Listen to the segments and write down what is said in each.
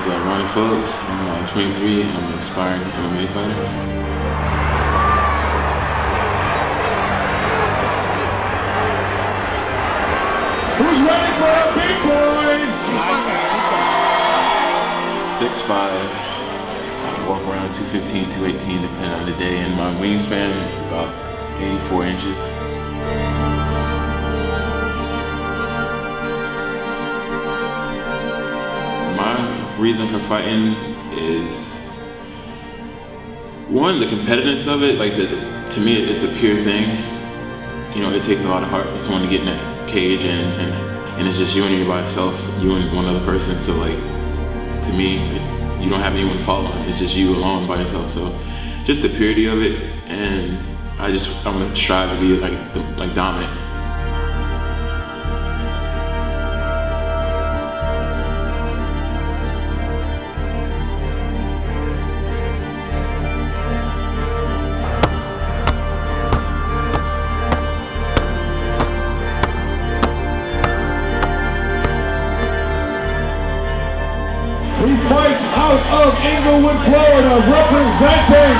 is Ronnie Phillips. I'm 23 and I'm an aspiring MMA fighter. Who's ready for our big boys? 6'5", I walk around 215, 218 depending on the day, and my wingspan is about 84 inches. My reason for fighting is, one, the competitiveness of it. Like, to me, it's a pure thing. You know, it takes a lot of heart for someone to get in that cage, and it's just you and you by yourself, you and one other person. So, like, to me, you don't have anyone following. It's just you alone by yourself. So, just the purity of it, and I'm gonna strive to be like dominant. He fights out of Inglewood, Florida, representing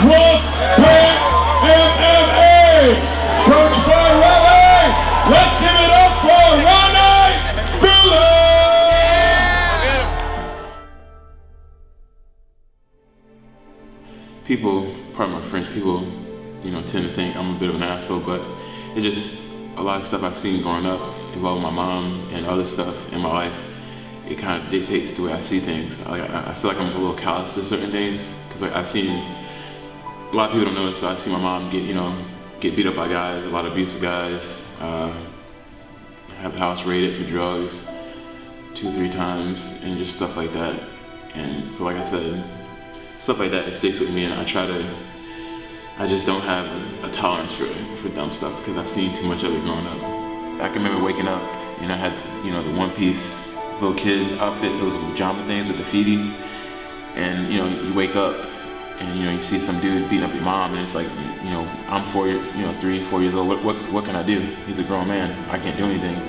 Wolfpack MMA, coached by Ronnie. Let's give it up for Ronnie Phillips! People, part of my friends, people, you know, tend to think I'm a bit of an asshole, but it's just a lot of stuff I've seen growing up involving my mom and other stuff in my life. It kind of dictates the way I see things. I feel like I'm a little callous to certain things, because like, I've seen, a lot of people don't know this, but I've seen my mom get beat up by guys, a lot of abusive guys, have the house raided for drugs 2-3 times, and just stuff like that. And so, like I said, stuff like that, it sticks with me, and I just don't have a tolerance for dumb stuff, because I've seen too much of it growing up. I can remember waking up, and I had, you know, the one-piece little kid outfit, those pajama things with the feeties, and you know, you wake up and you know, you see some dude beating up your mom, and it's like, you know, I'm 3, 4 years old. What can I do? He's a grown man. I can't do anything.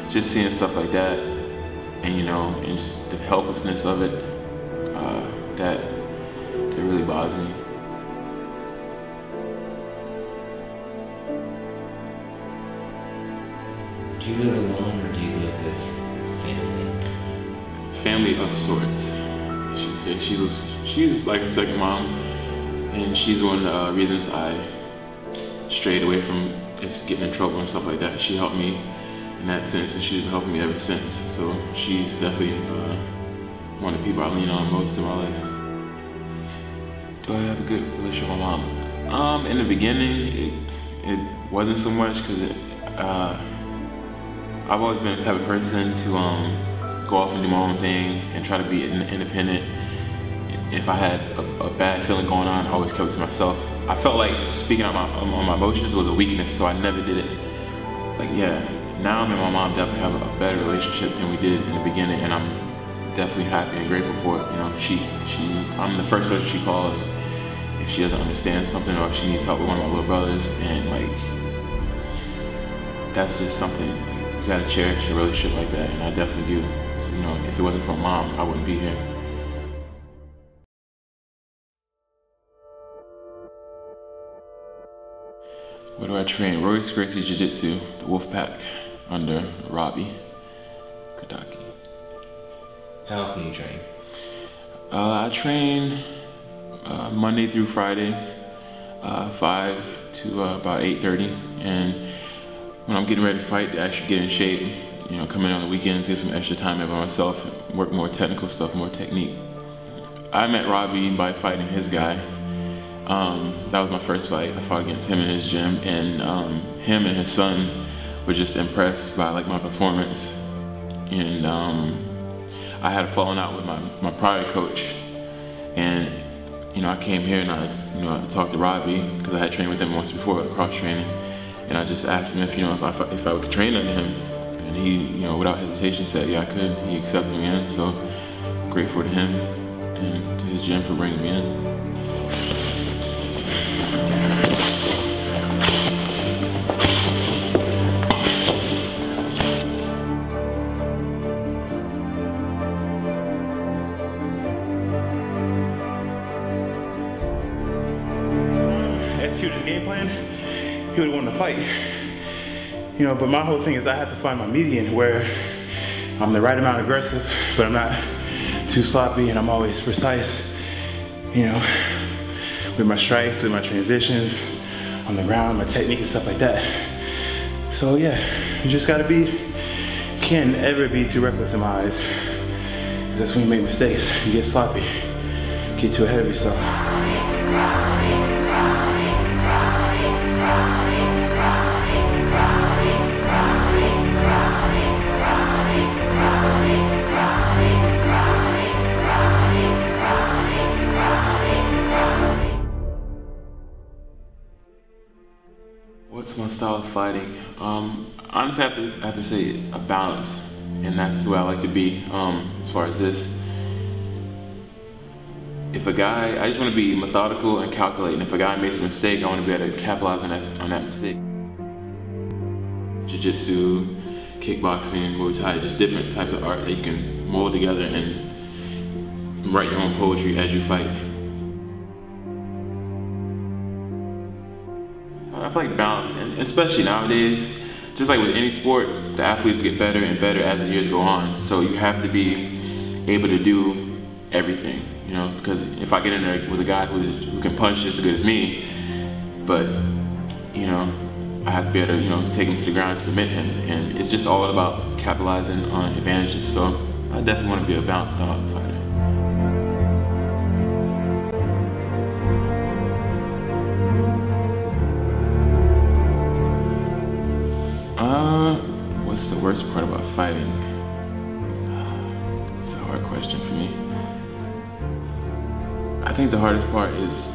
Just seeing stuff like that, and you know, and just the helplessness of it, that really bothers me. Do you live alone, or do you live with family of sorts? She's like a second mom, and she's one of the reasons I strayed away from just getting in trouble and stuff like that. She helped me in that sense, and she's been helping me ever since. So she's definitely one of the people I lean on most in my life. Do I have a good relationship with my mom? In the beginning, it wasn't so much, because I've always been the type of person to go off and do my own thing and try to be independent. If I had a bad feeling going on, I always kept it to myself. I felt like speaking on my emotions was a weakness, so I never did it. Like, yeah, now me and my mom definitely have a better relationship than we did in the beginning, and I'm definitely happy and grateful for it. You know, I'm the first person she calls if she doesn't understand something, or if she needs help with one of my little brothers, and like, that's just something, you gotta cherish a relationship like that, and I definitely do. So, you know, if it wasn't for mom, I wouldn't be here. Where do I train? Royce Gracie Jiu-Jitsu, the Wolfpack, under Robbie Kadaki. How often do you train? I train Monday through Friday, 5 to about 8:30, and when I'm getting ready to fight, to actually get in shape, you know, come in on the weekends, get some extra time in by myself, work more technical stuff, more technique. I met Robbie by fighting his guy. That was my first fight. I fought against him in his gym, and him and his son were just impressed by like my performance. And I had a falling out with my prior coach, and you know, I came here and I talked to Robbie, because I had trained with him once before, cross training, and I just asked him if, you know, if I could train under him, and he, you know, without hesitation said yeah, I could. He accepted me in, so grateful to him and to his gym for bringing me in. game plan, he would want to fight. You know, but my whole thing is I have to find my median where I'm the right amount aggressive, but I'm not too sloppy, and I'm always precise, you know, with my strikes, with my transitions, on the ground, my technique and stuff like that. So yeah, you just gotta be, can't ever be too reckless in my eyes. That's when you make mistakes, you get sloppy, get too ahead of yourself. What's my style of fighting? Honestly, I have to say a balance, and that's the way I like to be. As far as this, if a guy, I just want to be methodical and calculating. If a guy makes a mistake, I want to be able to capitalize on that mistake. Jiu-jitsu, kickboxing, Muay Thai, just different types of art that you can mold together and write your own poetry as you fight. I feel like balance, and especially nowadays, just like with any sport, the athletes get better and better as the years go on. So you have to be able to do everything, you know, because if I get in there with a guy who can punch just as good as me, but, you know, I have to be able to, you know, take him to the ground and submit him. And it's just all about capitalizing on advantages. So I definitely want to be a balanced style fighter. What's the worst part about fighting? It's a hard question for me. I think the hardest part is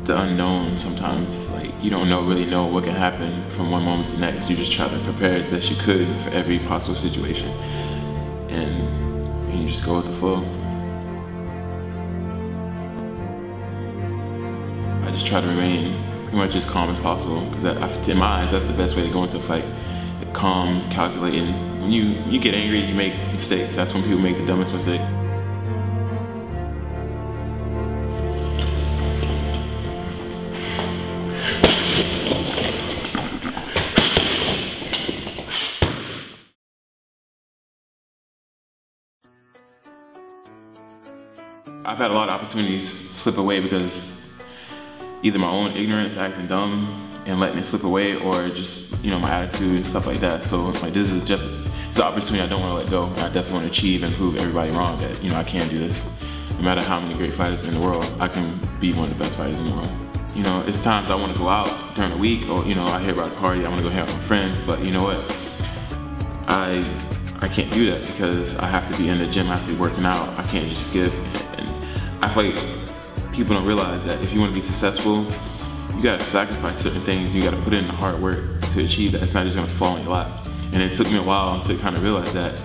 the unknown sometimes. Like, you don't really know what can happen from one moment to the next. You just try to prepare as best you could for every possible situation. And you just go with the flow. I just try to remain pretty much as calm as possible, because in my eyes, that's the best way to go into a fight. Calm, calculating. When you get angry, you make mistakes. That's when people make the dumbest mistakes. I've had a lot of opportunities slip away because either my own ignorance, acting dumb, and letting it slip away, or just, you know, my attitude and stuff like that. So like, this is it's an opportunity I don't want to let go. I definitely want to achieve and prove everybody wrong that, you know, I can do this. No matter how many great fighters in the world, I can be one of the best fighters in the world. You know, it's times I want to go out during the week, or, you know, I hear about a party, I want to go hang out with my friends, but you know what? I can't do that because I have to be in the gym, I have to be working out. I can't just skip. And I feel like people don't realize that if you want to be successful, you gotta sacrifice certain things. You gotta put in the hard work to achieve that. It's not just gonna fall in your lap. And it took me a while to kind of realize that.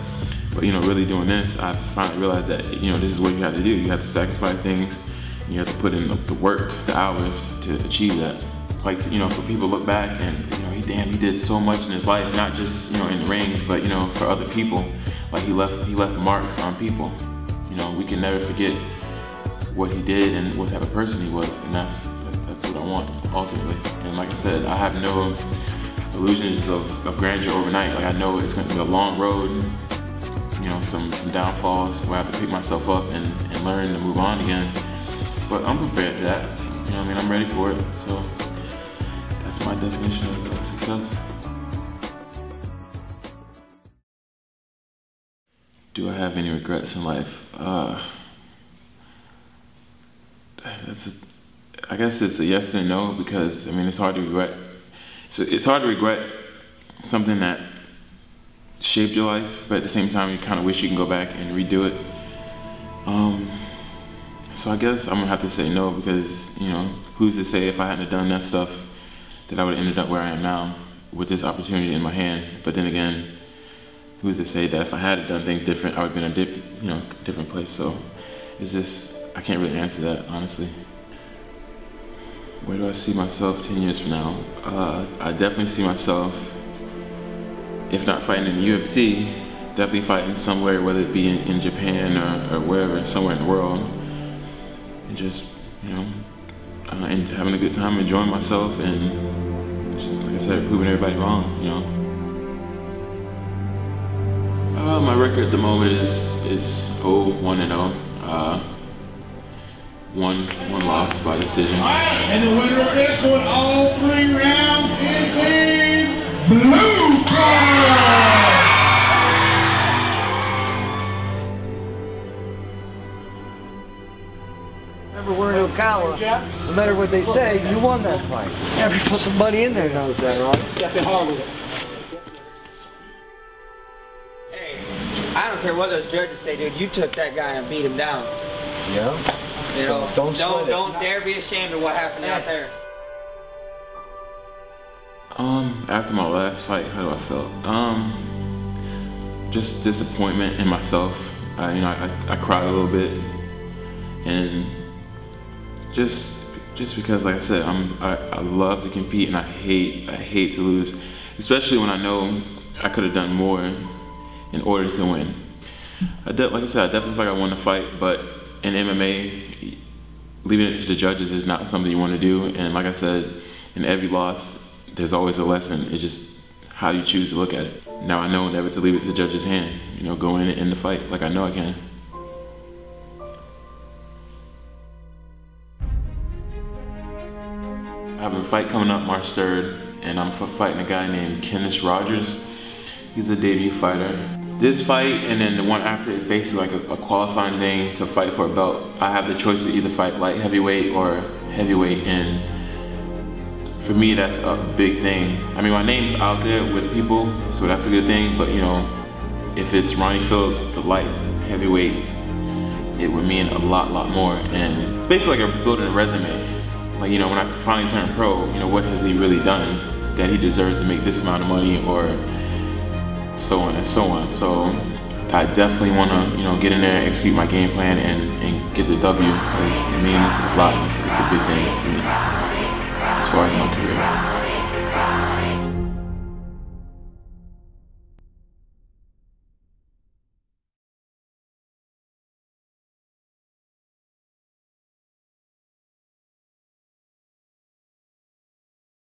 But, you know, really doing this, I finally realized that, you know, this is what you have to do. You have to sacrifice things. You have to put in the work, the hours to achieve that. Like, you know, for people to look back and, you know, he did so much in his life, not just, you know, in the ring, but, you know, for other people. Like, he left marks on people. You know, we can never forget what he did and what type of person he was, and that's what I want, ultimately. And like I said, I have no illusions of grandeur overnight. Like, I know it's going to be a long road, you know, some downfalls where I have to pick myself up and learn to move on again. But I'm prepared for that. You know what I mean? I'm ready for it. So that's my definition of success. Do I have any regrets in life? I guess it's a yes and no, because I mean, it's hard to regret. So it's hard to regret something that shaped your life, but at the same time, you kind of wish you can go back and redo it. So I guess I'm gonna have to say no, because, you know, who's to say if I hadn't done that stuff that I would have ended up where I am now with this opportunity in my hand. But then again, who's to say that if I had done things different, I would have been in a different place. So it's just, I can't really answer that, honestly. Where do I see myself 10 years from now? I definitely see myself, if not fighting in the UFC, definitely fighting somewhere, whether it be in Japan or wherever, somewhere in the world. And just, you know, and having a good time, enjoying myself, and just, like I said, proving everybody wrong, you know. My record at the moment is 0-1-0. One loss by decision. And the winner of this one, all 3 rounds, is the blue corner. Remember, we're in Ocala. No matter what they say, you won that fight. Every somebody in there knows that, right? Stepping hard with it. Hey, I don't care what those judges say, dude. You took that guy and beat him down. Yeah. You know, So don't dare be ashamed of what happened out there. After my last fight, how do I feel? Just disappointment in myself. I cried a little bit, and just because, like I said, I love to compete, and I hate to lose, especially when I know I could have done more in order to win. Like I said, I definitely feel like I won the fight, but in MMA, leaving it to the judges is not something you want to do. And like I said, in every loss, there's always a lesson. It's just how you choose to look at it. Now I know never to leave it to the judge's hand. You know, go in and end the fight like I know I can. I have a fight coming up March 3rd, and I'm fighting a guy named Kenneth Rogers. He's a debut fighter. This fight and then the one after is basically like a qualifying thing to fight for a belt. I have the choice to either fight light heavyweight or heavyweight, and for me that's a big thing. I mean, my name's out there with people, so that's a good thing, but you know, if it's Ronnie Phillips, the light heavyweight, it would mean a lot more. And it's basically like building a resume. Like, you know, when I finally turn pro, you know, what has he really done that he deserves to make this amount of money, or so on and so on. So I definitely want to, you know, get in there, execute my game plan, and get the W, because it means a lot. It's a big thing for me as far as my career.